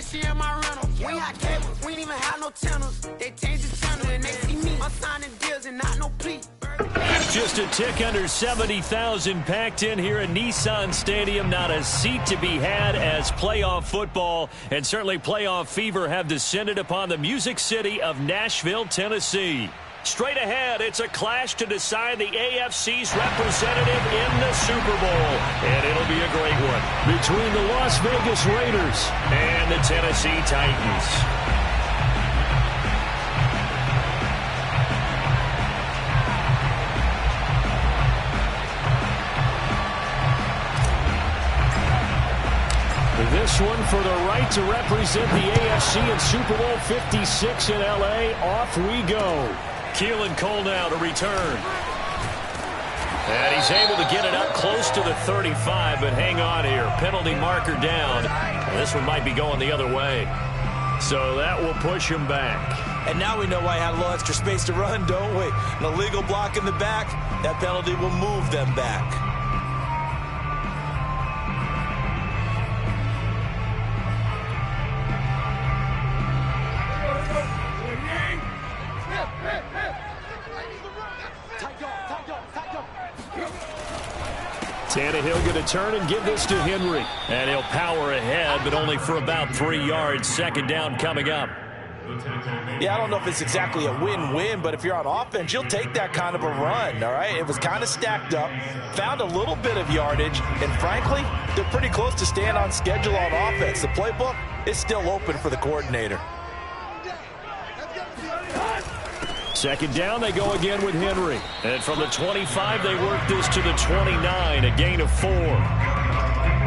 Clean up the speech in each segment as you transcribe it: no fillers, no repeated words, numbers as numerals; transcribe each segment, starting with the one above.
she in my rental. We ain't had cable, we ain't even have no channels. They changed the channel and they see me. I'm signing deals and not no plea. Just a tick under 70,000 packed in here at Nissan Stadium. Not a seat to be had as playoff football and certainly playoff fever have descended upon the Music City of Nashville, Tennessee. Straight ahead, it's a clash to decide the AFC's representative in the Super Bowl. And it'll be a great one between the Las Vegas Raiders and the Tennessee Titans. This one for the right to represent the AFC in Super Bowl 56 in L.A. Off we go. Keelan Cole now to return. And he's able to get it up close to the 35, but hang on here. Penalty marker down. This one might be going the other way. So that will push him back. And now we know why he had a little extra space to run, don't we? An illegal block in the back. That penalty will move them back. Tannehill going to turn and give this to Henry. And he'll power ahead, but only for about 3 yards. Second down coming up. Yeah, I don't know if it's exactly a win-win, but if you're on offense, you'll take that kind of a run, all right? It was kind of stacked up, found a little bit of yardage, and frankly, they're pretty close to staying on schedule on offense. The playbook is still open for the coordinator. Second down, they go again with Henry. And from the 25, they work this to the 29, a gain of 4.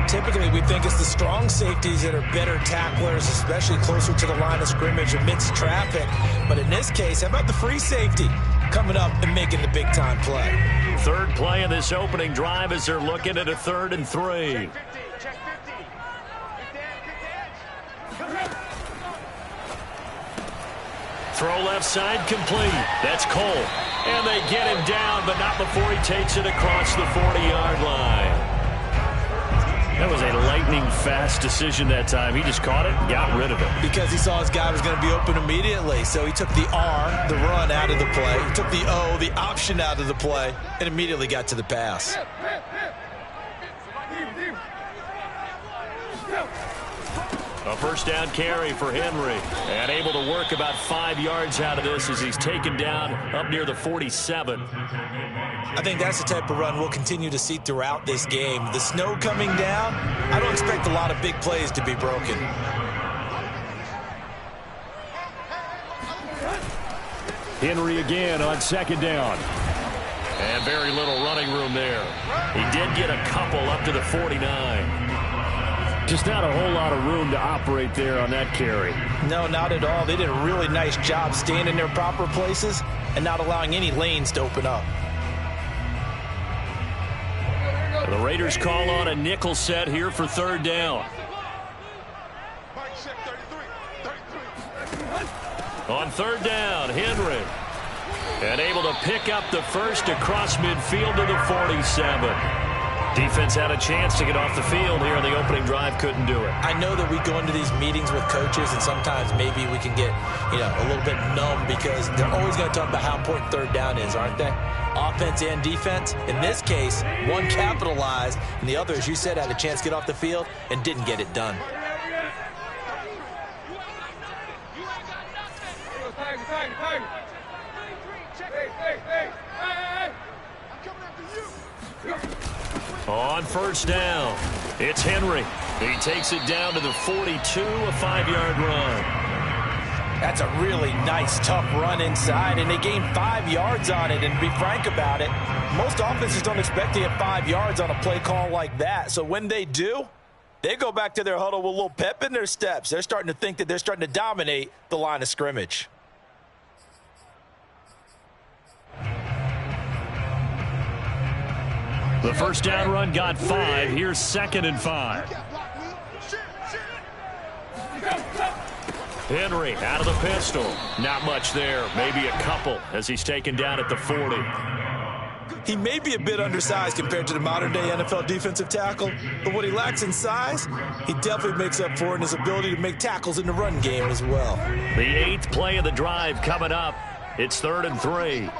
Typically, we think it's the strong safeties that are better tacklers, especially closer to the line of scrimmage amidst traffic. But in this case, how about the free safety coming up and making the big-time play? Third play of this opening drive as they're looking at a 3rd and 3. Throw left side complete. That's Cole. And they get him down, but not before he takes it across the 40-yard line. That was a lightning-fast decision that time. He just caught it and got rid of it. Because he saw his guy was going to be open immediately. So he took the R, the run, out of the play. He took the O, the option, out of the play, and immediately got to the pass. A first down carry for Henry. And able to work about 5 yards out of this as he's taken down up near the 47. I think that's the type of run we'll continue to see throughout this game. The snow coming down, I don't expect a lot of big plays to be broken. Henry again on second down. And very little running room there. He did get a couple up to the 49. Just not a whole lot of room to operate there on that carry. No, not at all. They did a really nice job staying in their proper places and not allowing any lanes to open up. The Raiders call on a nickel set here for 3rd down. On 3rd down, Henry. And able to pick up the first across midfield to the 47. Defense had a chance to get off the field here in the opening drive, couldn't do it. I know that we go into these meetings with coaches, and sometimes maybe we can get, a little bit numb because they're always going to talk about how important 3rd down is, aren't they? Offense and defense. In this case, one capitalized, and the other, as you said, had a chance to get off the field and didn't get it done. On first down, it's Henry. He takes it down to the 42, a 5-yard run. That's a really nice, tough run inside, and they gained 5 yards on it. And to be frank about it, most offenses don't expect to get 5 yards on a play call like that. So when they do, they go back to their huddle with a little pep in their steps. They're starting to think that they're starting to dominate the line of scrimmage. The first down run got 5. Here's 2nd and 5. Henry out of the pistol. Not much there. Maybe a couple as he's taken down at the 40. He may be a bit undersized compared to the modern-day NFL defensive tackle, but what he lacks in size, he definitely makes up for in his ability to make tackles in the run game as well. The 8th play of the drive coming up. It's 3rd and 3.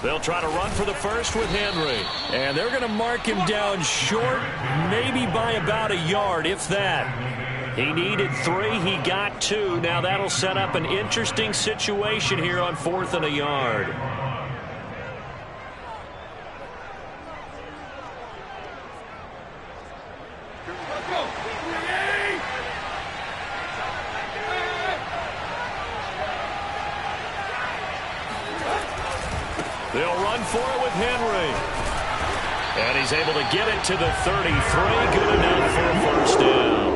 They'll try to run for the first with Henry. And they're going to mark him down short, maybe by about a yard, if that. He needed 3. He got 2. Now that'll set up an interesting situation here on 4th and a yard. They'll run for it with Henry. And he's able to get it to the 33. Good enough for a first down.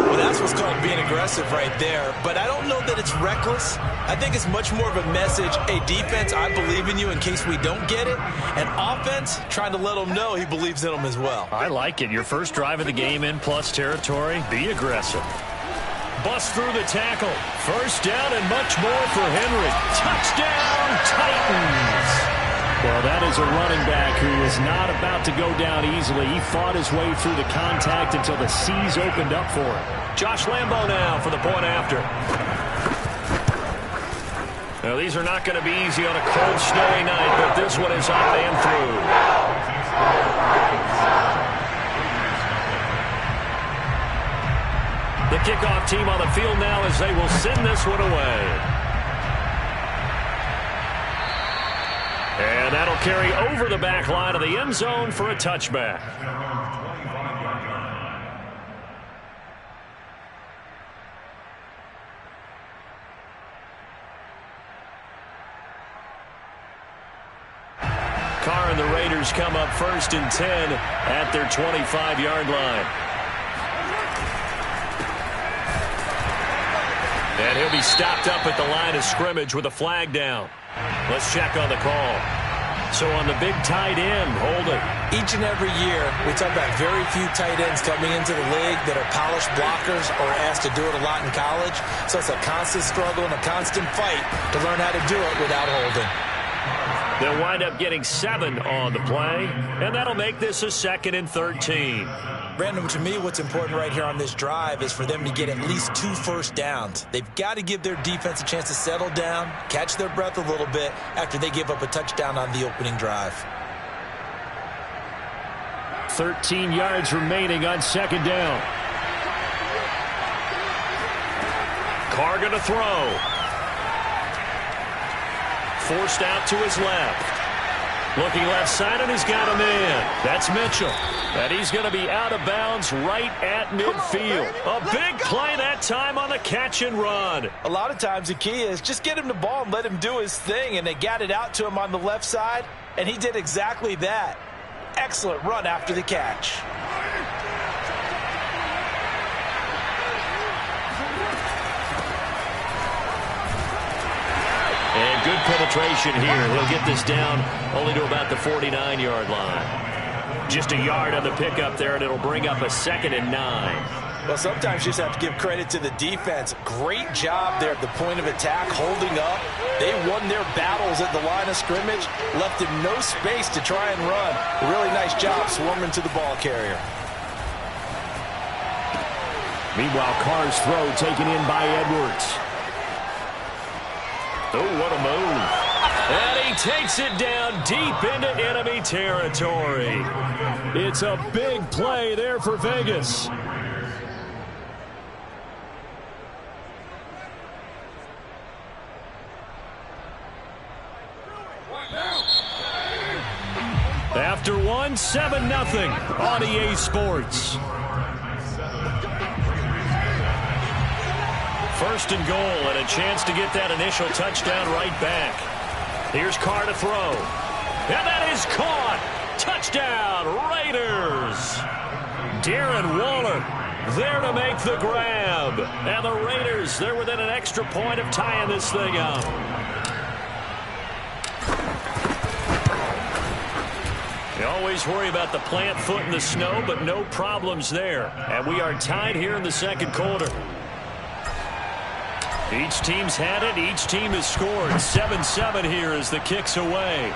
Well, that's what's called being aggressive right there. But I don't know that it's reckless. I think it's much more of a message. Hey, defense, I believe in you in case we don't get it. And offense, trying to let him know he believes in them as well. I like it. Your first drive of the game in plus territory. Be aggressive. Bust through the tackle. First down and much more for Henry. Touchdown, Titans. Well, that is a running back who is not about to go down easily. He fought his way through the contact until the seas opened up for him. Josh Lambo now for the point after. Now, these are not going to be easy on a cold, snowy night, but this one is up and through. The kickoff team on the field now as they will send this one away. And that'll carry over the back line of the end zone for a touchback. Carr and the Raiders come up 1st and 10 at their 25-yard line. And he'll be stopped up at the line of scrimmage with a flag down. Let's check on the call. So on the big tight end, holding. Each and every year, we talk about very few tight ends coming into the league that are polished blockers or asked to do it a lot in college. So it's a constant struggle and a constant fight to learn how to do it without holding. They'll wind up getting 7 on the play, and that'll make this a 2nd and 13. Brandon, to me, what's important right here on this drive is for them to get at least 2 first downs. They've got to give their defense a chance to settle down, catch their breath a little bit after they give up a touchdown on the opening drive. 13 yards remaining on 2nd down. Carr going to throw. Forced out to his left. Looking left side, and he's got a man. That's Mitchell. And he's going to be out of bounds right at midfield. A big play that time on the catch and run. A lot of times the key is just get him the ball and let him do his thing, and they got it out to him on the left side, and he did exactly that. Excellent run after the catch. And good penetration here. He'll get this down only to about the 49-yard line. Just a yard on the pickup there, and it'll bring up a 2nd and 9. Well, sometimes you just have to give credit to the defense. Great job there at the point of attack, holding up. They won their battles at the line of scrimmage, left him no space to try and run. A really nice job swarming to the ball carrier. Meanwhile, Carr's throw taken in by Edwards. Oh, what a move. And he takes it down deep into enemy territory. It's a big play there for Vegas. After one, 7-0 on EA Sports. 1st and goal, and a chance to get that initial touchdown right back. Here's Carr to throw. And that is caught. Touchdown, Raiders. Darren Waller there to make the grab. And the Raiders, they're within an extra point of tying this thing up. You always worry about the plant foot in the snow, but no problems there. And we are tied here in the 2nd quarter. Each team's had it. Each team has scored. 7-7 here as the kick's away.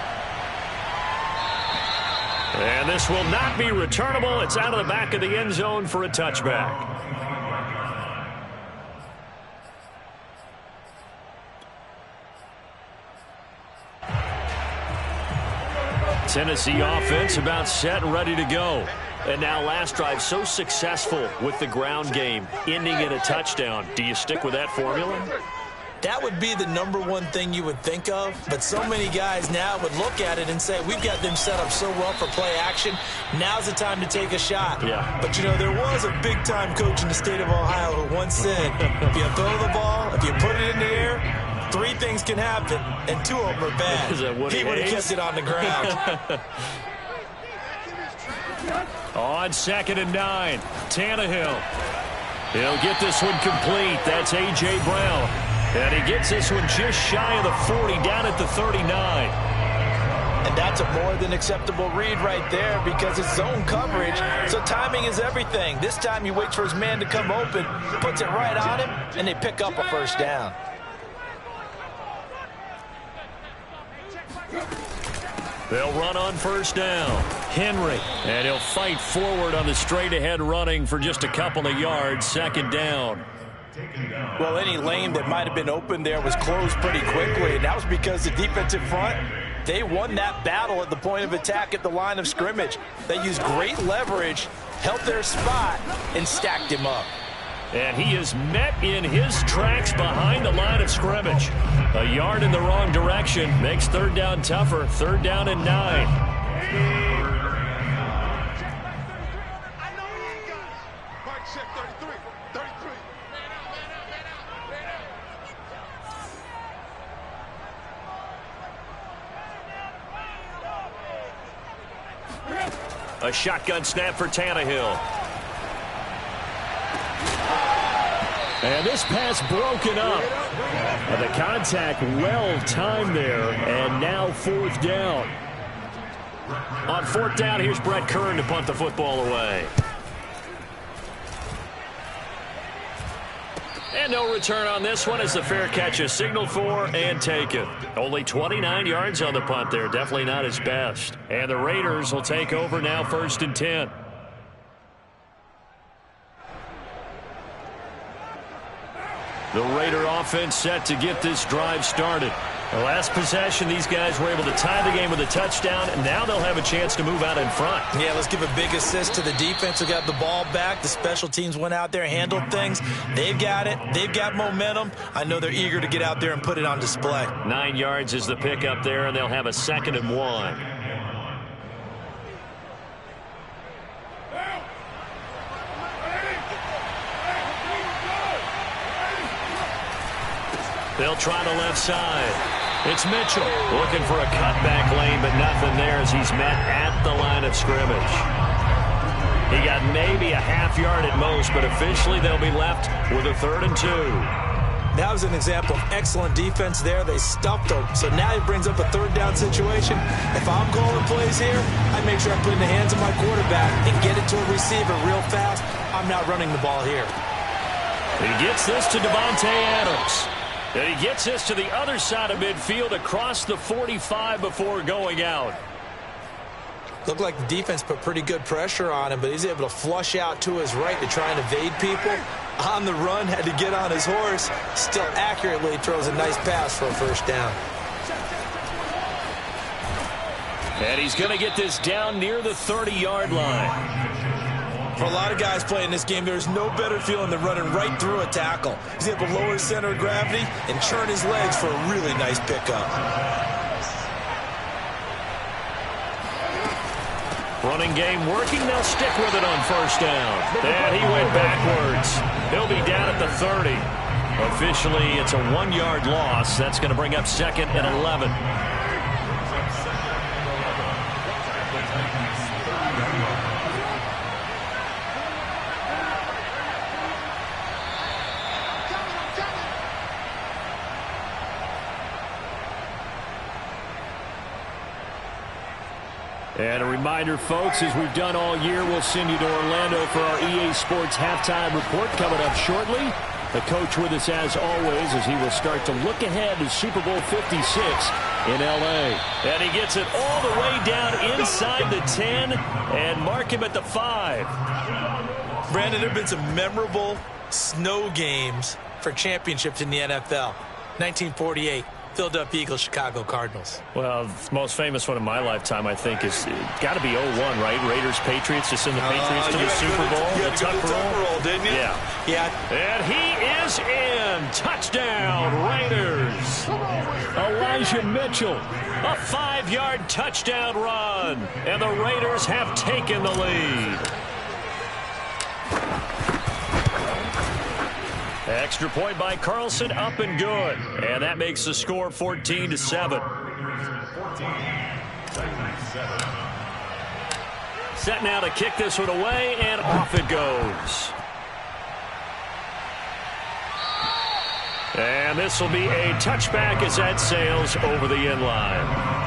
And this will not be returnable. It's out of the back of the end zone for a touchback. Tennessee offense about set and ready to go. And now last drive so successful with the ground game, ending in a touchdown. Do you stick with that formula? That would be the #1 thing you would think of, but so many guys now would look at it and say, we've got them set up so well for play action. Now's the time to take a shot. Yeah. But, you know, there was a big-time coach in the state of Ohio who once said, if you throw the ball, if you put it in the air, 3 things can happen, and 2 of them are bad. He would have kept it on the ground. On 2nd and 9, Tannehill. He'll get this one complete. That's A.J. Brown. And he gets this one just shy of the 40, down at the 39. And that's a more than acceptable read right there because it's zone coverage, so timing is everything. This time he waits for his man to come open, puts it right on him, and they pick up a first down. They'll run on first down. Henry, and he'll fight forward on the straight-ahead running for just a couple of yards. 2nd down. Well, any lane that might have been open there was closed pretty quickly, and that was because the defensive front, they won that battle at the point of attack at the line of scrimmage. They used great leverage, held their spot, and stacked him up. And he is met in his tracks behind the line of scrimmage. A yard in the wrong direction makes 3rd down tougher. 3rd down and 9. A shotgun snap for Tannehill. And this pass broken up. And the contact well timed there. And now 4th down. On 4th down, here's Brett Kern to punt the football away. And no return on this one as the fair catch is signaled for and taken. Only 29 yards on the punt there. Definitely not his best. And the Raiders will take over now 1st and 10. The Raider offense set to get this drive started. The last possession, these guys were able to tie the game with a touchdown, and now they'll have a chance to move out in front. Yeah, let's give a big assist to the defense who got the ball back. The special teams went out there, handled things. They've got it. They've got momentum. I know they're eager to get out there and put it on display. 9 yards is the pickup there, and they'll have a 2nd and 1. They'll try the left side. It's Mitchell looking for a cutback lane, but nothing there as he's met at the line of scrimmage. He got maybe a half yard at most, but officially they'll be left with a 3rd and 2. That was an example of excellent defense there. They stuffed him. So now he brings up a 3rd down situation. If I'm calling plays here, I make sure I put it in the hands of my quarterback and get it to a receiver real fast. I'm not running the ball here. He gets this to Devontae Adams. And he gets this to the other side of midfield across the 45 before going out. Looked like the defense put pretty good pressure on him, but he's able to flush out to his right to try and evade people. On the run, had to get on his horse. Still accurately throws a nice pass for a 1st down. And he's going to get this down near the 30-yard line. For a lot of guys playing this game, there's no better feeling than running right through a tackle. He's able to lower his center of gravity and churn his legs for a really nice pickup. Running game working. They'll stick with it on 1st down. And he went backwards. He'll be down at the 30. Officially, it's a 1-yard loss. That's going to bring up 2nd and 11. And a reminder, folks, as we've done all year, we'll send you to Orlando for our EA Sports Halftime Report coming up shortly. The coach with us as always as he will start to look ahead to Super Bowl 56 in L.A. And he gets it all the way down inside the 10 and mark him at the 5. Brandon, there have been some memorable snow games for championships in the NFL. 1948. Philadelphia Eagles, Chicago Cardinals. Well, the most famous one in my lifetime, I think, is got to be 01, right? Raiders, Patriots, to send the Patriots to the Super Bowl. You had to go to the Tucker roll, didn't you? Yeah. And he is in. Touchdown, Raiders. Elijah Mitchell, a 5-yard touchdown run. And the Raiders have taken the lead. Extra point by Carlson, up and good. And that makes the score 14-7. Set now to kick this one away, and off it goes. And this will be a touchback as that sails over the end line.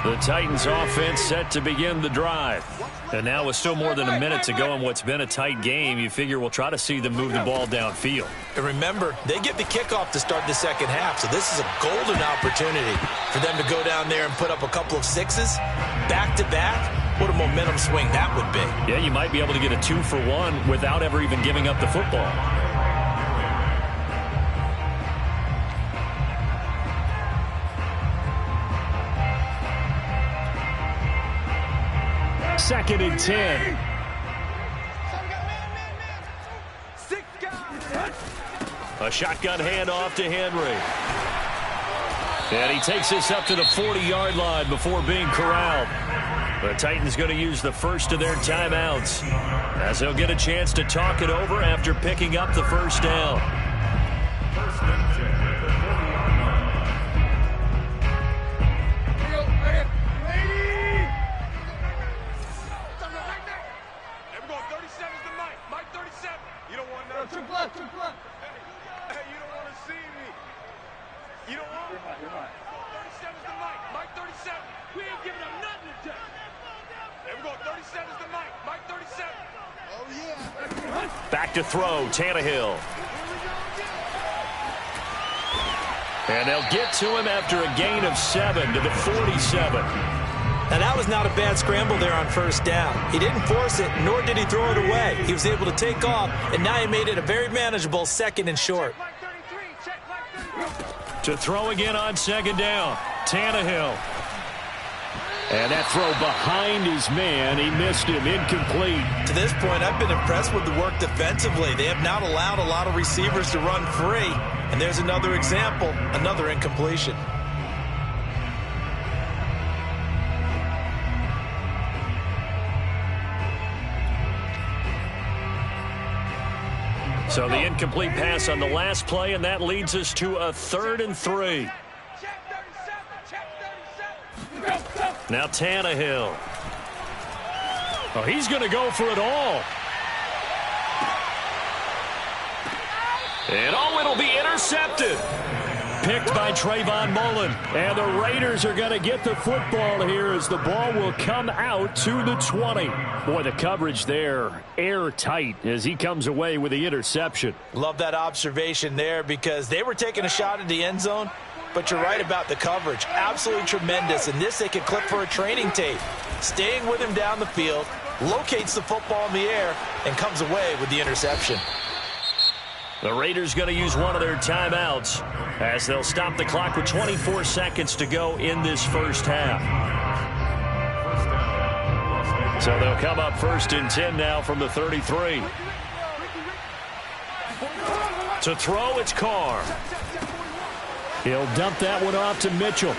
The Titans offense set to begin the drive. And now with still more than a minute to go in what's been a tight game, you figure we'll try to see them move the ball downfield. And remember, they get the kickoff to start the second half, so this is a golden opportunity for them to go down there and put up a couple of sixes back-to-back. What a momentum swing that would be. Yeah, you might be able to get a 2-for-1 without ever even giving up the football. Second and 10. A shotgun handoff to Henry. And he takes this up to the 40-yard line before being corralled. The Titans going to use the first of their timeouts as they'll get a chance to talk it over after picking up the first down. Back to throw, Tannehill. And they'll get to him after a gain of 7 to the 47. Now, that was not a bad scramble there on first down. He didn't force it, nor did he throw it away. He was able to take off, and now he made it a very manageable second and short. To throw again on second down, Tannehill. And that throw behind his man, he missed him, incomplete. To this point, I've been impressed with the work defensively. They have not allowed a lot of receivers to run free. And there's another example, another incompletion. So the incomplete pass on the last play, and that leads us to a 3rd and 3. Now Tannehill. Oh, he's going to go for it all. And it'll be intercepted. Picked by Trayvon Mullen. And the Raiders are going to get the football here as the ball will come out to the 20. Boy, the coverage there, airtight as he comes away with the interception. Love that observation there because they were taking a shot at the end zone. But you're right about the coverage. Absolutely tremendous. And this they could clip for a training tape. Staying with him down the field, locates the football in the air, and comes away with the interception. The Raiders going to use one of their timeouts as they'll stop the clock with 24 seconds to go in this first half. So they'll come up 1st and 10 now from the 33. To throw, it's Carr. He'll dump that one off to Mitchell.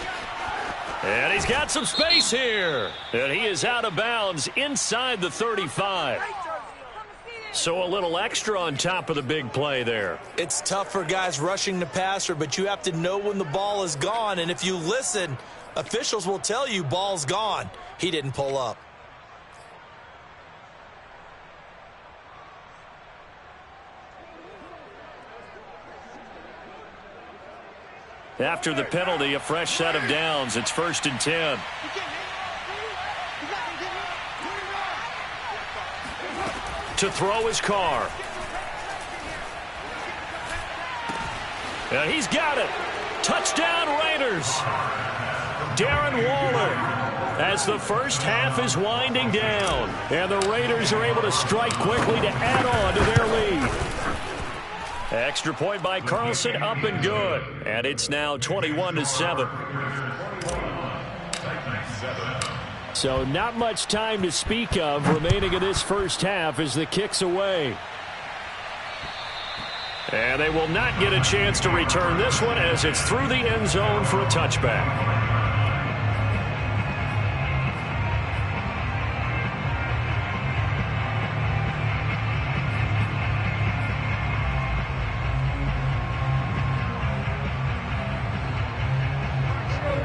And he's got some space here. And he is out of bounds inside the 35. So a little extra on top of the big play there. It's tough for guys rushing the passer, but you have to know when the ball is gone. And if you listen, officials will tell you ball's gone. He didn't pull up. After the penalty, a fresh set of downs. It's 1st and 10. To throw his car. And he's got it. Touchdown Raiders. Darren Waller, as the first half is winding down. And the Raiders are able to strike quickly to add on to their lead. Extra point by Carlson, up and good. And it's now 21-7. So not much time to speak of remaining in this first half as the kick's away. And they will not get a chance to return this one as it's through the end zone for a touchback.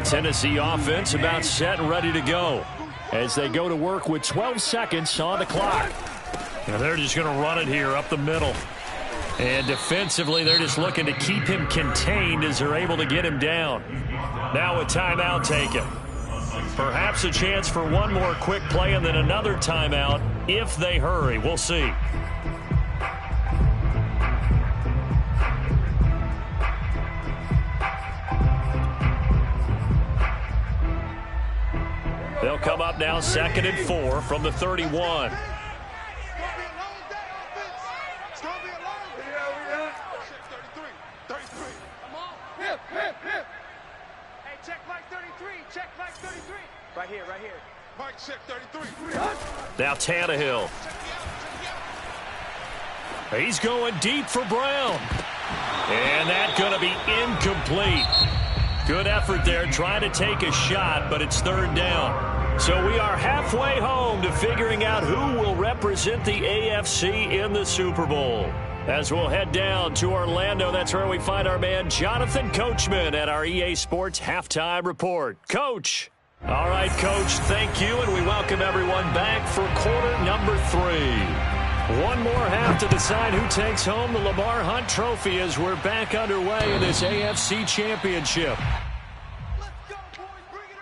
Tennessee offense about set and ready to go as they go to work with 12 seconds on the clock. And they're just going to run it here up the middle. And defensively, they're just looking to keep him contained as they're able to get him down. Now a timeout taken. Perhaps a chance for one more quick play and then another timeout if they hurry. We'll see. They'll come up now 2nd and 4 from the 31. Right here. Mike, check 33. Now Tannehill. He's going deep for Brown. And that's going to be incomplete. Good effort there trying to take a shot, but it's 3rd down. So we are halfway home to figuring out who will represent the AFC in the Super Bowl. As we'll head down to Orlando, that's where we find our man Jonathan Coachman at our EA Sports Halftime Report. Coach. All right, Coach, thank you, and we welcome everyone back for quarter number 3. One more half to decide who takes home the Lamar Hunt Trophy as we're back underway in this AFC Championship. Let's go, boys. Bring it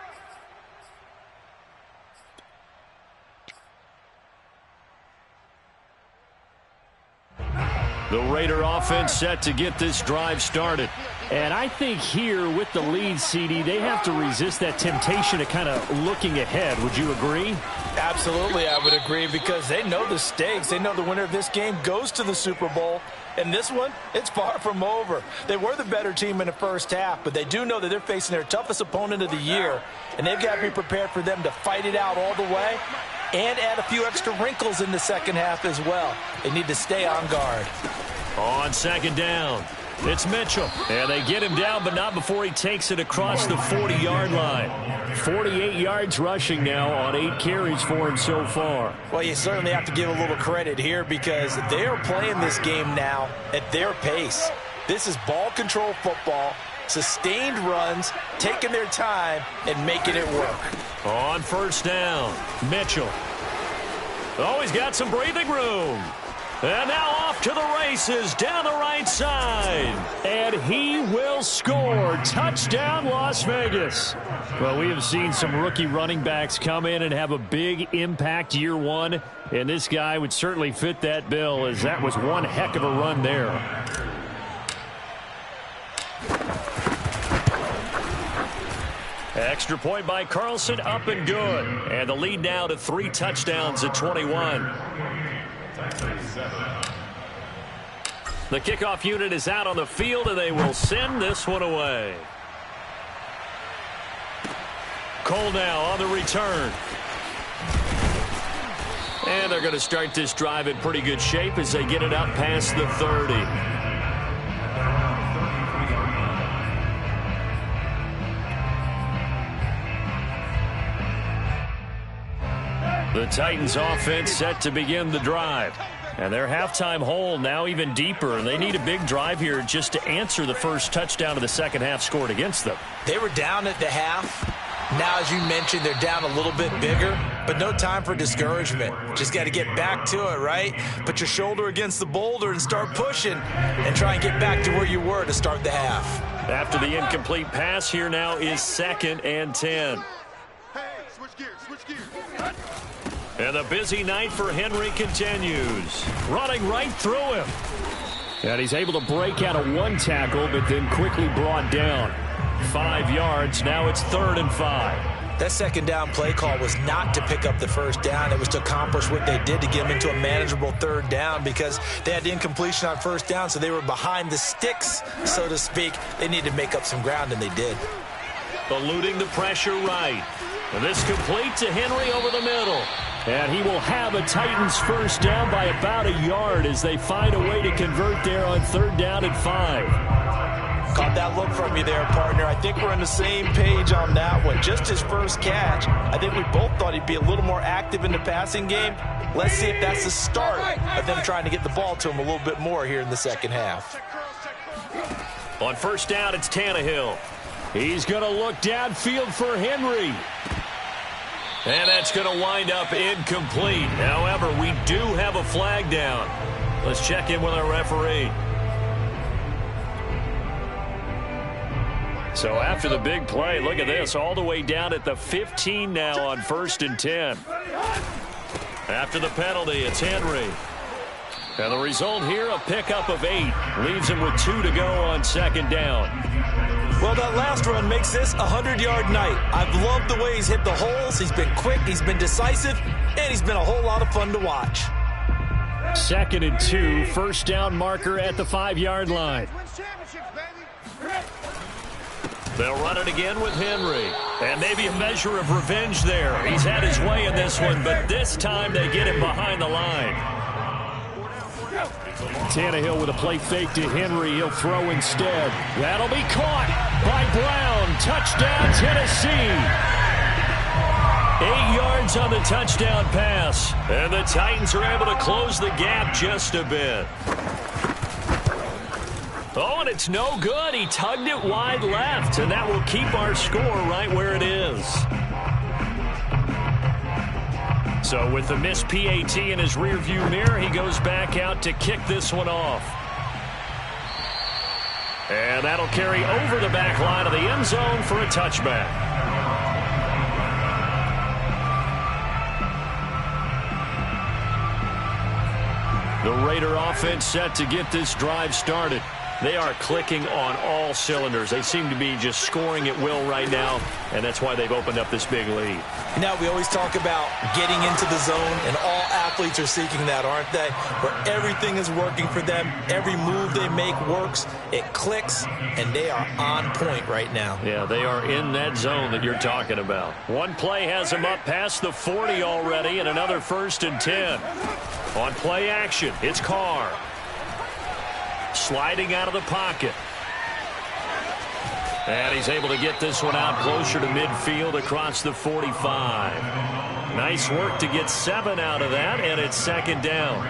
up. The Raider offense set to get this drive started. And I think here with the lead, CD, they have to resist that temptation of kind of looking ahead. Would you agree? Absolutely, I would agree, because they know the stakes. They know the winner of this game goes to the Super Bowl. And this one, it's far from over. They were the better team in the first half, but they do know that they're facing their toughest opponent of the year. And they've got to be prepared for them to fight it out all the way and add a few extra wrinkles in the second half as well. They need to stay on guard. On 2nd down, it's Mitchell. And they get him down, but not before he takes it across the 40-yard line. 48 yards rushing now on 8 carries for him so far. Well, you certainly have to give a little credit here because they are playing this game now at their pace. This is ball control football, sustained runs, taking their time, and making it work. On 1st down, Mitchell. Oh, he's got some breathing room. And now off to the races down the right side. And he will score. Touchdown, Las Vegas. Well, we have seen some rookie running backs come in and have a big impact year one. And this guy would certainly fit that bill, as that was one heck of a run there. Extra point by Carlson, up and good. And the lead now to 3 touchdowns at 21. The kickoff unit is out on the field, and they will send this one away. Cole now on the return. And they're going to start this drive in pretty good shape as they get it up past the 30. The Titans offense set to begin the drive. And their halftime hole now even deeper, and they need a big drive here just to answer the first touchdown of the second half scored against them. They were down at the half. Now, as you mentioned, they're down a little bit bigger, but no time for discouragement. Just got to get back to it, right? Put your shoulder against the boulder and start pushing and try and get back to where you were to start the half. After the incomplete pass, here now is 2nd and 10. Hey, switch gears, switch gears. And the busy night for Henry continues. Running right through him. And he's able to break out of one tackle, but then quickly brought down. 5 yards. Now it's 3rd and 5. That second down play call was not to pick up the first down. It was to accomplish what they did to get them into a manageable 3rd down because they had the incompletion on 1st down, so they were behind the sticks, so to speak. They needed to make up some ground, and they did. Eluding the pressure right. And this complete to Henry over the middle. And he will have a Titans first down by about a yard as they find a way to convert there on 3rd down and 5. Caught that look from you there, partner. I think we're on the same page on that one. Just his first catch. I think we both thought he'd be a little more active in the passing game. Let's see if that's the start of them trying to get the ball to him a little bit more here in the second half. On 1st down, it's Tannehill. He's going to look downfield for Henry. And that's going to wind up incomplete. However, we do have a flag down. Let's check in with our referee. So after the big play, look at this, all the way down at the 15 now on 1st and 10. After the penalty, it's Henry. And the result here, a pickup of 8. Leaves him with 2 to go on 2nd down. Well, that last run makes this a 100-yard night. I've loved the way he's hit the holes. He's been quick, he's been decisive, and he's been a whole lot of fun to watch. 2nd and 2, 1st down marker at the 5-yard line. They'll run it again with Henry. And maybe a measure of revenge there. He's had his way in this one, but this time they get him behind the line. Tannehill with a play fake to Henry. He'll throw instead. That'll be caught by Brown. Touchdown, Tennessee. 8 yards on the touchdown pass. And the Titans are able to close the gap just a bit. Oh, and it's no good. He tugged it wide left, and that will keep our score right where it is. So with the missed PAT in his rearview mirror, he goes back out to kick this one off. And that'll carry over the back line of the end zone for a touchback. The Raider offense set to get this drive started. They are clicking on all cylinders. They seem to be just scoring at will right now, and that's why they've opened up this big lead. Now, we always talk about getting into the zone, and all athletes are seeking that, aren't they? Where everything is working for them, every move they make works, it clicks, and they are on point right now. Yeah, they are in that zone that you're talking about. One play has them up past the 40 already, and another 1st and 10. On play action, it's Carr. Sliding out of the pocket. And he's able to get this one out closer to midfield across the 45. Nice work to get 7 out of that, and it's 2nd down.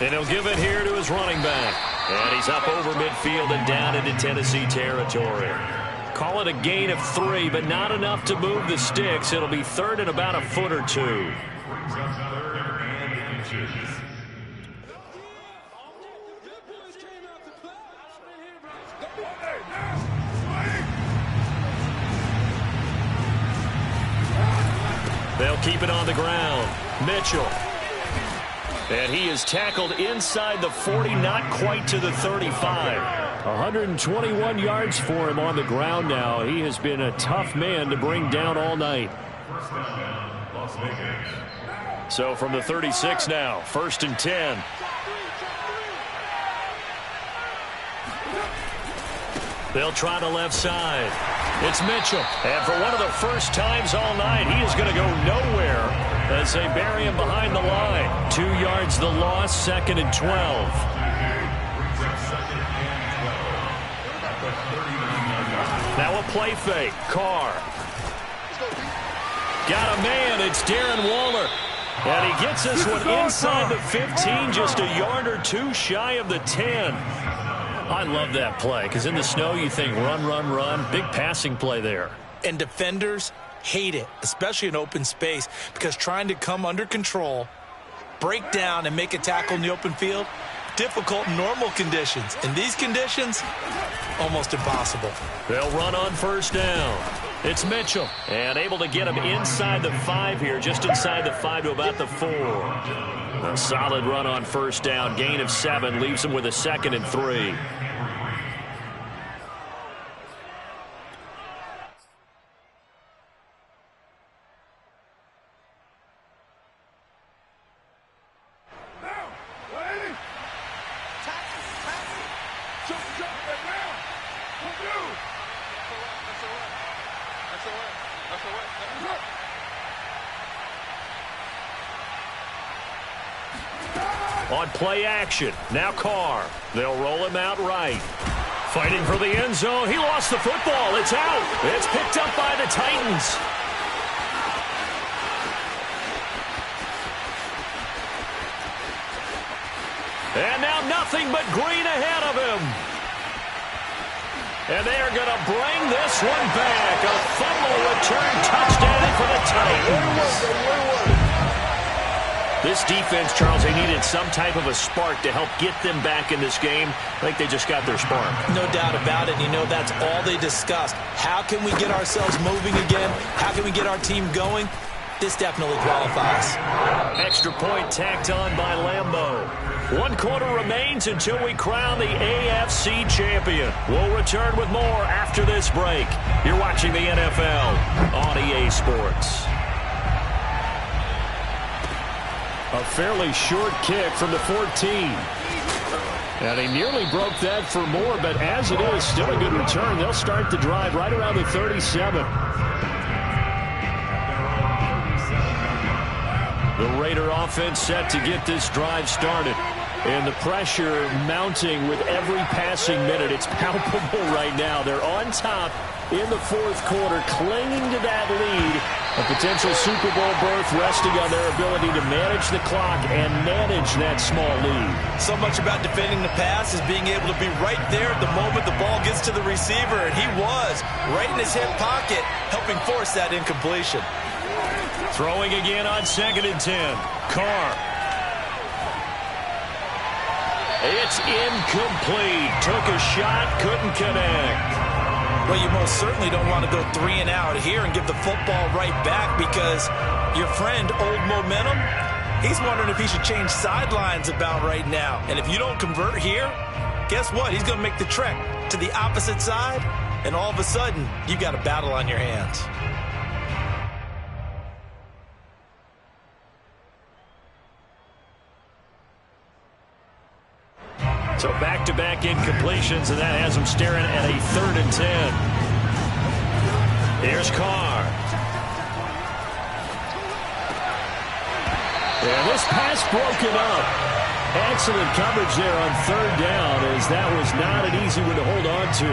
And he'll give it here to his running back. And he's up over midfield and down into Tennessee territory. Call it a gain of 3, but not enough to move the sticks. It'll be 3rd and about a foot or 2. They'll keep it on the ground. Mitchell. And he is tackled inside the 40, not quite to the 35. 121 yards for him on the ground now. He has been a tough man to bring down all night. So from the 36 now, 1st and 10. They'll try the left side. It's Mitchell. And for one of the first times all night, he is going to go nowhere as they bury him behind the line. 2 yards the loss, 2nd and 12. Now a play fake. Carr. Got a man. It's Darren Waller. And he gets this one inside the 15, just a yard or 2 shy of the 10. I love that play because in the snow you think run, run, run. Big passing play there. And defenders hate it, especially in open space, because trying to come under control break down and make a tackle in the open field, difficult in normal conditions. In these conditions, almost impossible. They'll run on first down. It's Mitchell. And able to get him inside the 5 here, just inside the 5 to about the 4. A solid run on first down. Gain of 7 leaves him with a 2nd and 3. On play action, now Carr. They'll roll him out right. Fighting for the end zone. He lost the football. It's out. It's picked up by the Titans. And now nothing but green ahead of him. And they are going to bring this one back. A fumble return touchdown for the Titans. This defense, Charles, they needed some type of a spark to help get them back in this game. I think they just got their spark. No doubt about it. You know, that's all they discussed. How can we get ourselves moving again? How can we get our team going? This definitely qualifies. Extra point tacked on by Lambeau. 1 quarter remains until we crown the AFC champion. We'll return with more after this break. You're watching the NFL on EA Sports. A fairly short kick from the 14. And he nearly broke that for more, but as it is, still a good return. They'll start the drive right around the 37. The Raider offense set to get this drive started. And the pressure mounting with every passing minute. It's palpable right now. They're on top in the 4th quarter, clinging to that lead. A potential Super Bowl berth resting on their ability to manage the clock and manage that small lead. So much about defending the pass is being able to be right there at the moment the ball gets to the receiver. And he was right in his hip pocket, helping force that incompletion. Throwing again on 2nd and 10. Carr. It's incomplete. Took a shot, couldn't connect. Well, you most certainly don't want to go 3 and out here and give the football right back, because your friend, Old Momentum, he's wondering if he should change sidelines about right now. And if you don't convert here, guess what? He's going to make the trek to the opposite side, and all of a sudden, you've got a battle on your hands. So back-to-back incompletions, and that has them staring at a 3rd and 10. Here's Carr. And this pass broken up. Excellent coverage there on 3rd down, as that was not an easy one to hold on to.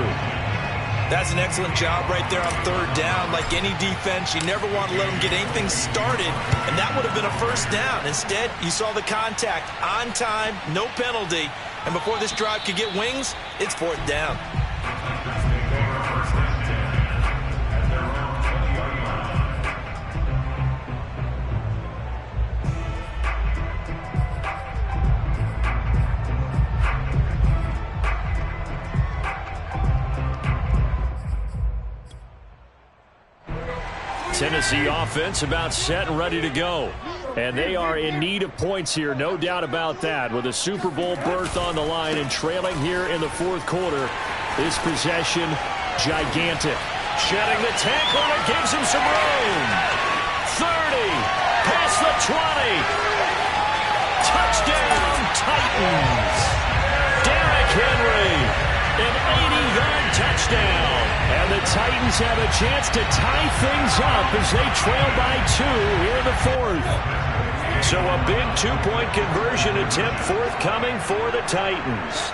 That's an excellent job right there on 3rd down. Like any defense, you never want to let them get anything started, and that would have been a 1st down. Instead, you saw the contact on time, no penalty, and before this drive could get wings, it's 4th down. Tennessee offense about set and ready to go. And they are in need of points here, no doubt about that. With a Super Bowl berth on the line and trailing here in the 4th quarter, this possession gigantic. Shedding the tackle, and it gives him some room. 30, past the 20. Touchdown, Titans. Derrick Henry, an 80-yard touchdown. And the Titans have a chance to tie things up as they trail by 2 here in the 4th. So a big 2-point conversion attempt forthcoming for the Titans.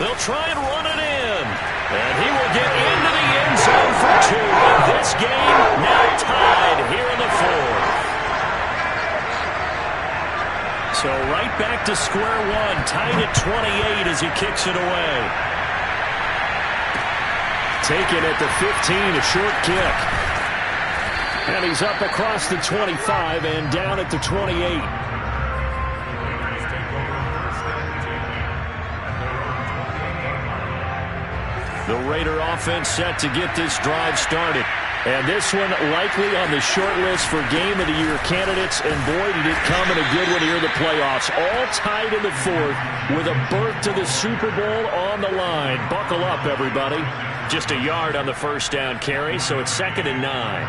They'll try and run it in. And he will get into the end zone for 2. And this game now tied here in the 4th. So right back to square one, tied at 28 as he kicks it away. Taken at the 15, a short kick. And he's up across the 25 and down at the 28. The Raider offense set to get this drive started. And this one likely on the short list for Game of the Year candidates. And boy, did it come in a good one here in the playoffs. All tied in the fourth with a berth to the Super Bowl on the line. Buckle up, everybody. Just a yard on the first down carry, so it's 2nd and 9.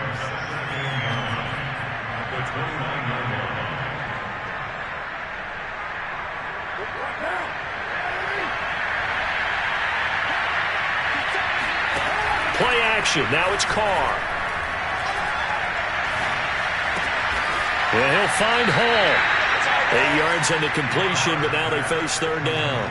Play action. Now it's Carr. And he'll find Hall. 8 yards on the completion, but now they face 3rd down.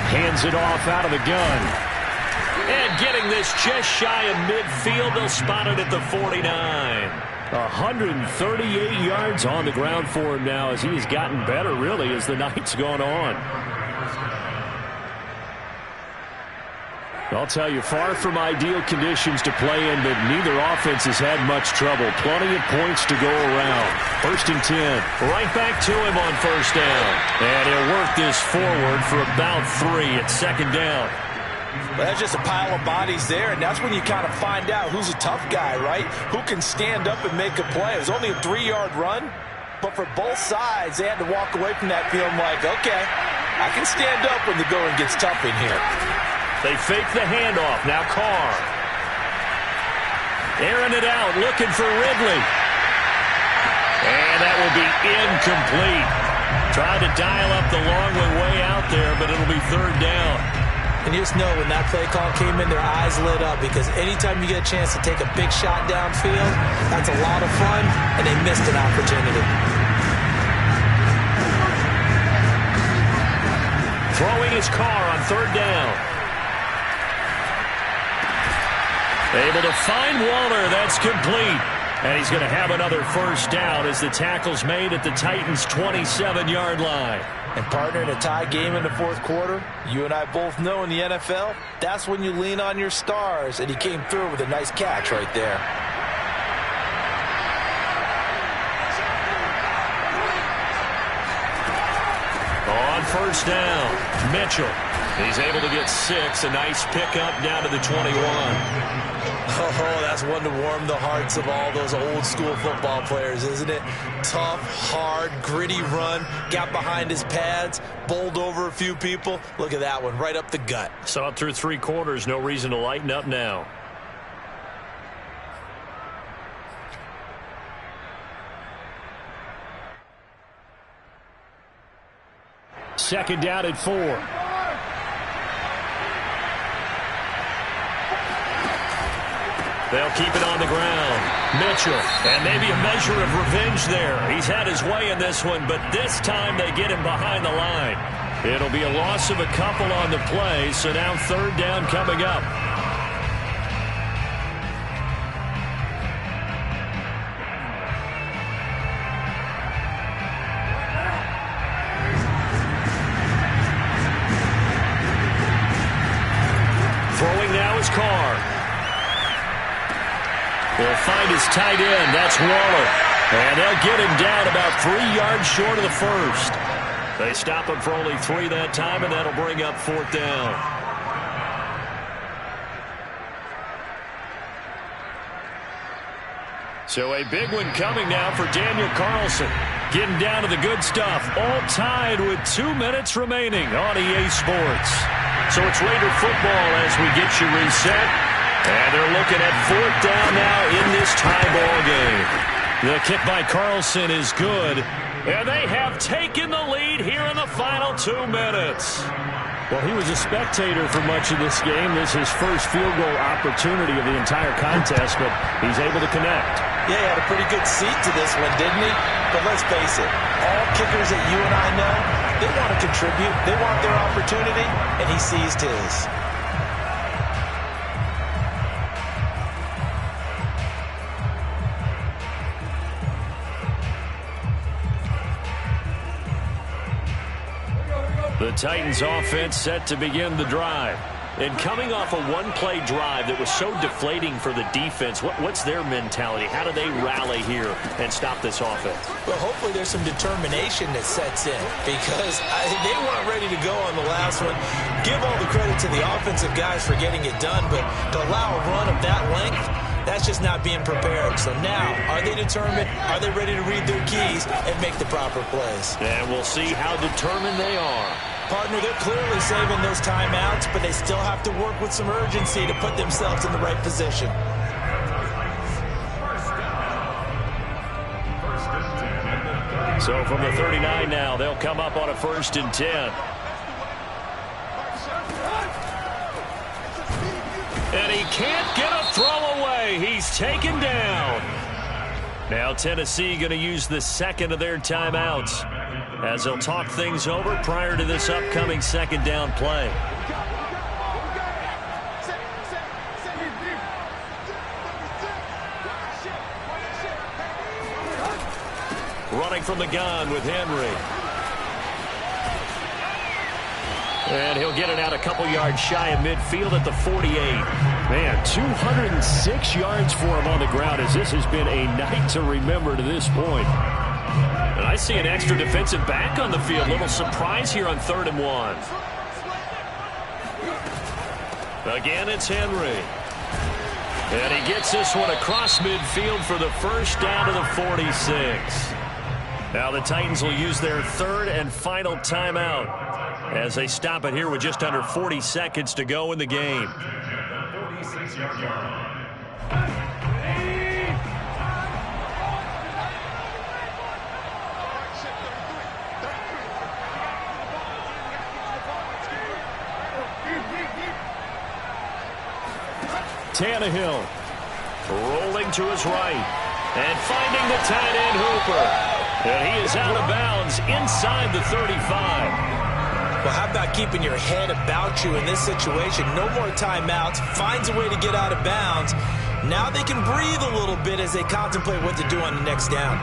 Hands it off out of the gun. And getting this just shy of midfield. They'll spot it at the 49. 138 yards on the ground for him now as he has gotten better, really, as the night's gone on. I'll tell you, far from ideal conditions to play in, but neither offense has had much trouble. Plenty of points to go around. 1st and 10. Right back to him on 1st down. And he'll work this forward for about 3 at 2nd down. Well, that's just a pile of bodies there, and that's when you kind of find out who's a tough guy, right? Who can stand up and make a play. It was only a 3-yard run, but for both sides, they had to walk away from that feeling like, okay, I can stand up when the going gets tough in here. They fake the handoff. Now Carr. Airing it out, looking for Ridley. And that will be incomplete. Tried to dial up the long way out there, but it'll be 3rd down. And you just know when that play call came in, their eyes lit up, because anytime you get a chance to take a big shot downfield, that's a lot of fun, and they missed an opportunity. Throwing his Carr on 3rd down. Able to find Waller. That's complete. And he's going to have another 1st down as the tackle's made at the Titans' 27-yard line. And partner, in a tie game in the 4th quarter, you and I both know in the NFL, that's when you lean on your stars. And he came through with a nice catch right there. On 1st down, Mitchell. He's able to get 6. A nice pickup down to the 21. Oh, that's one to warm the hearts of all those old-school football players, isn't it? Tough, hard, gritty run. Got behind his pads, bowled over a few people. Look at that one, right up the gut. Saw it through 3 quarters. No reason to lighten up now. Second down at 4. They'll keep it on the ground. Mitchell, and maybe a measure of revenge there. He's had his way in this one, but this time they get him behind the line. It'll be a loss of a couple on the play, so now 3rd down coming up. Throwing now is Carr. They'll find his tight end. That's Waller. And they'll get him down about 3 yards short of the 1st. They stop him for only 3 that time, and that'll bring up 4th down. So a big one coming now for Daniel Carlson. Getting down to the good stuff. All tied with 2 minutes remaining on EA Sports. So it's Raider football as we get you reset. And they're looking at 4th down now in this tie ball game. The kick by Carlson is good. And they have taken the lead here in the final 2 minutes. Well, he was a spectator for much of this game. This is his first field goal opportunity of the entire contest, but he's able to connect. Yeah, he had a pretty good seat to this one, didn't he? But let's face it, all kickers that you and I know, they want to contribute. They want their opportunity, and he seized his. The Titans offense set to begin the drive. And coming off a one-play drive that was so deflating for the defense, what's their mentality? How do they rally here and stop this offense? Well, hopefully there's some determination that sets in because they weren't ready to go on the last one. Give all the credit to the offensive guys for getting it done, but to allow a run of that length, that's just not being prepared. So now, are they determined? Are they ready to read their keys and make the proper plays? And we'll see how determined they are. Partner, they're clearly saving those timeouts, but they still have to work with some urgency to put themselves in the right position. So from the 39 now, they'll come up on a 1st and 10. And he can't get a throw away. He's taken down. Now Tennessee going to use the second of their timeouts as they'll talk things over prior to this upcoming 2nd down play. Running from the gun with Henry. And he'll get it out a couple yards shy of midfield at the 48. Man, 206 yards for him on the ground as this has been a night to remember to this point. And I see an extra defensive back on the field. Little surprise here on 3rd and 1. Again, it's Henry. And he gets this one across midfield for the 1st down to the 46. Now the Titans will use their 3rd and final timeout as they stop it here with just under 40 seconds to go in the game. Tannehill rolling to his right and finding the tight end Hooper. And he is out of bounds inside the 35. Well, how about keeping your head about you in this situation? No more timeouts. Finds a way to get out of bounds. Now they can breathe a little bit as they contemplate what to do on the next down.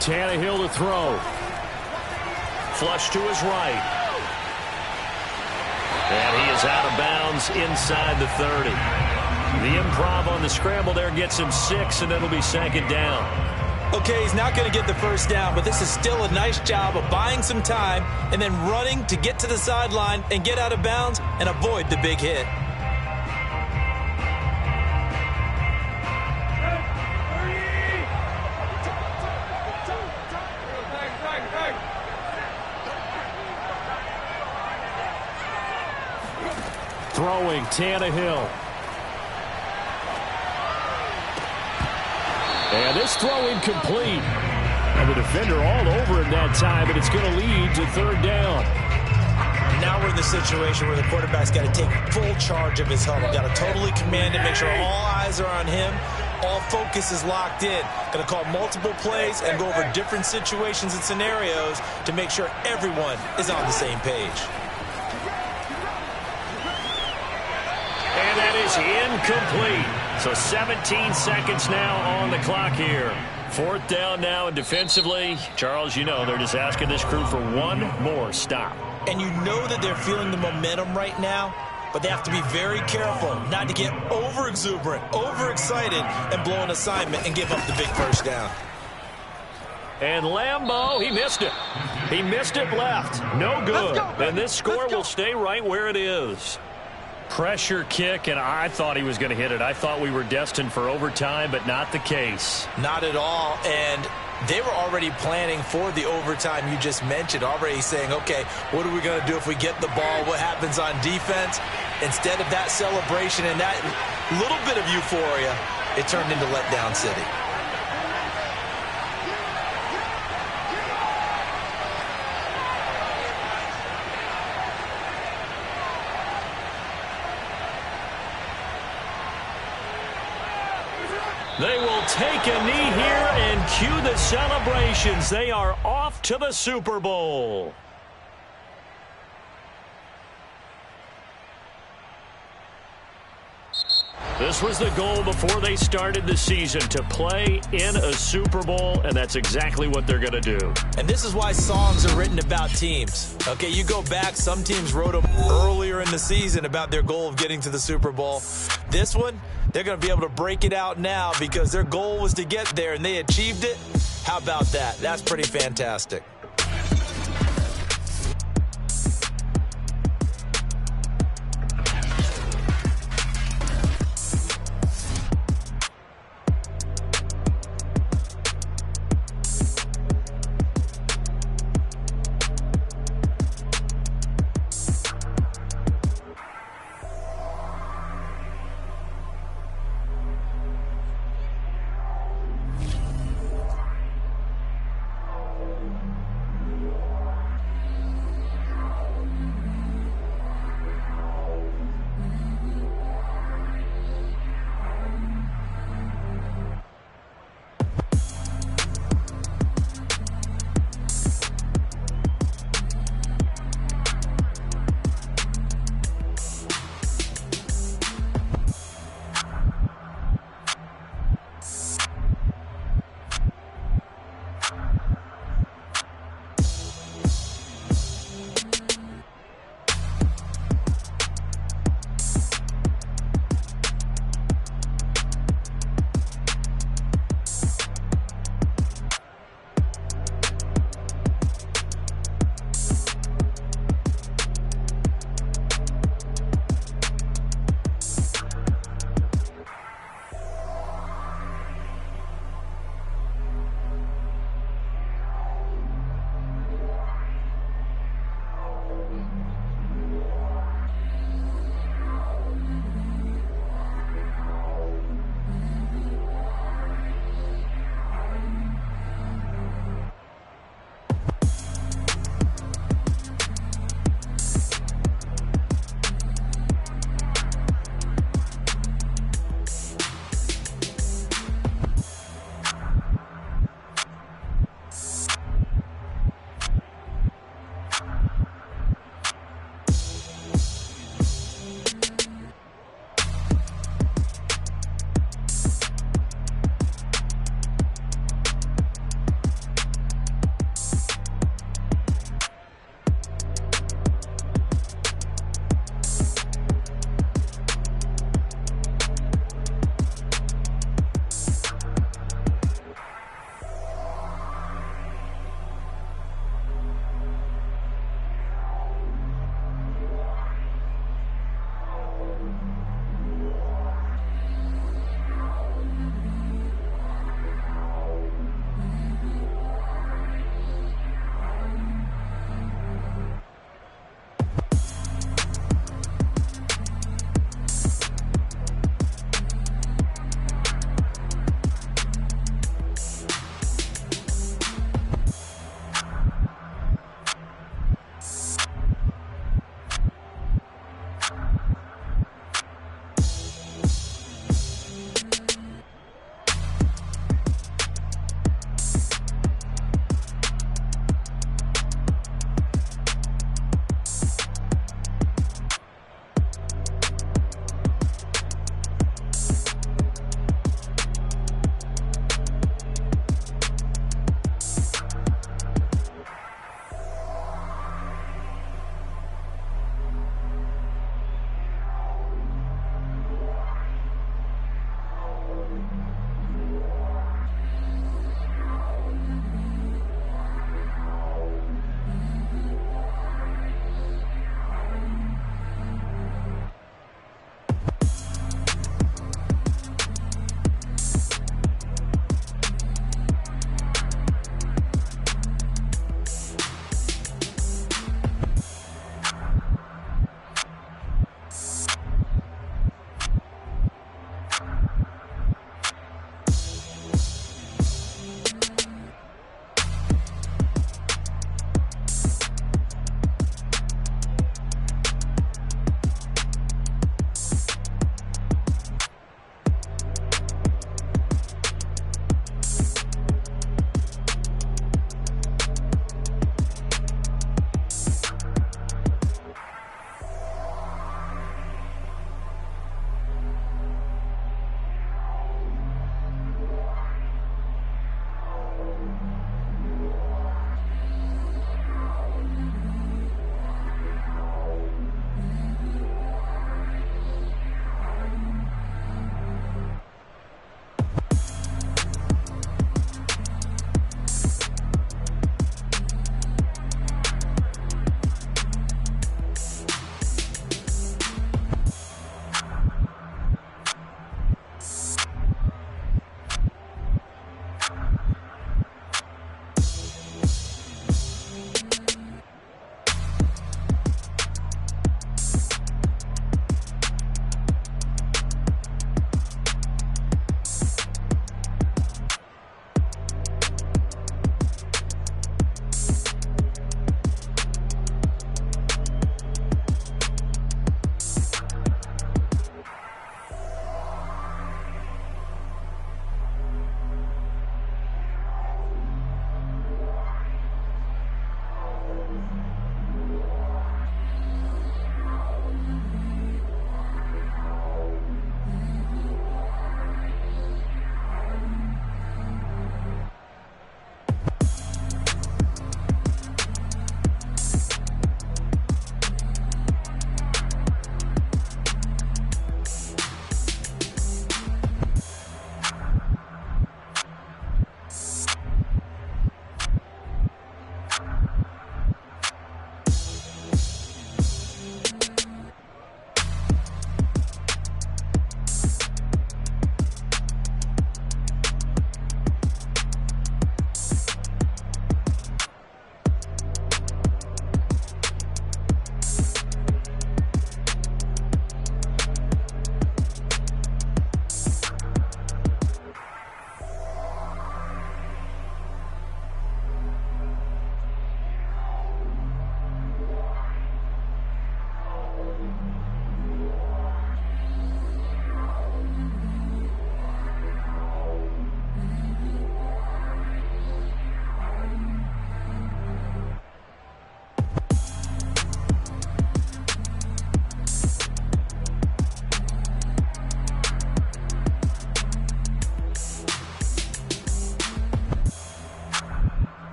Tannehill to throw. Flush to his right. And he is out of bounds inside the 30. The improv on the scramble there gets him 6, and it'll be 2nd down. Okay, he's not going to get the 1st down, but this is still a nice job of buying some time and then running to get to the sideline and get out of bounds and avoid the big hit. Throwing Tannehill. And this throw incomplete. And the defender all over him that time, and it's going to lead to 3rd down. Now we're in the situation where the quarterback's got to take full charge of his huddle. Got to totally command it, make sure all eyes are on him. All focus is locked in. Got to call multiple plays and go over different situations and scenarios to make sure everyone is on the same page. And that is incomplete. So 17 seconds now on the clock here. 4th down now, and defensively, Charles, you know, they're just asking this crew for one more stop. And you know that they're feeling the momentum right now, but they have to be very careful not to get over-exuberant, overexcited, and blow an assignment and give up the big 1st down. And Lambeau, he missed it. He missed it left. No good. And this score will stay right where it is. Pressure kick, and I thought he was going to hit it. I thought we were destined for overtime, but not the case. Not at all, and they were already planning for the overtime you just mentioned, already saying, okay, what are we going to do if we get the ball? What happens on defense? Instead of that celebration and that little bit of euphoria, it turned into letdown city. They will take a knee here and cue the celebrations. They are off to the Super Bowl. This was the goal before they started the season, to play in a Super Bowl, and that's exactly what they're going to do. And this is why songs are written about teams. Okay, you go back, some teams wrote them earlier in the season about their goal of getting to the Super Bowl. This one, they're going to be able to break it out now because their goal was to get there, and they achieved it. How about that? That's pretty fantastic.